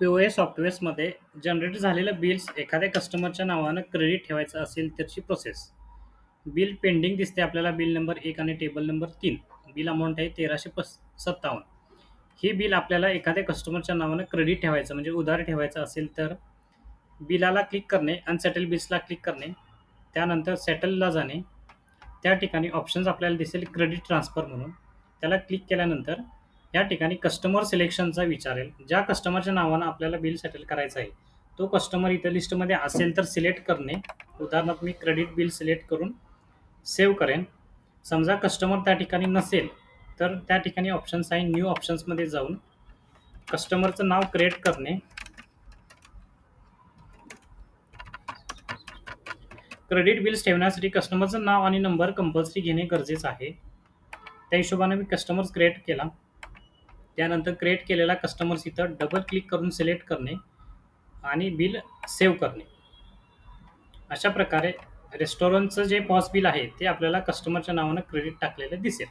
पी-ओ-एस सॉफ्टवेअर्समध्ये generate झालेलं bills एखाद्या कस्टमरच्या नावानं क्रेडिट ठेवायचं असेल तरची प्रोसेस. बिल पेंडिंग दिसते आपल्याला बिल नंबर 1 आणि टेबल नंबर 3. बिल अमाउंट आहे 1357. ही बिल आपल्याला एखाद्या कस्टमरच्या नावानं क्रेडिट ठेवायचं म्हणजे उधार ठेवायचं असेल तर बिलाला क्लिक करणे, अनसेटल बिल्सला क्लिक करणे, त्यानंतर सेटलला जाणे. त्या ठिकाणी ऑप्शन्स आपल्याला दिसेल क्रेडिट ट्रान्सफर म्हणून. त्याला क्लिक केल्यानंतर या ठिकाणी कस्टमर सिलेक्शनचा विचारेल. ज्या कस्टमरच्या नावानं आपल्याला बिल सेटल करायचं आहे, तो कस्टमर इथं लिस्टमध्ये असेल तर सिलेक्ट करणे. उदाहरणार्थ मी क्रेडिट बिल सिलेक्ट करून सेव्ह करेन. समजा कस्टमर त्या ठिकाणी नसेल, तर त्या ठिकाणी ऑप्शन्स आहे न्यू ऑप्शन्समध्ये जाऊन कस्टमरचं नाव क्रिएट करणे. क्रेडिट बिल्स ठेवण्यासाठी कस्टमरचं नाव आणि नंबर कंपल्सरी घेणे गरजेचं आहे. त्या हिशोबाने मी कस्टमर्स क्रिएट केला. त्यानंतर क्रिएट केलेला कस्टमर्स इथं डबल क्लिक करून सिलेक्ट करणे आणि बिल सेव्ह करणे. अशा प्रकारे रेस्टॉरंटचं जे पॉस बिल आहे ते आपल्याला कस्टमरच्या नावानं क्रेडिट टाकलेलं दिसेल.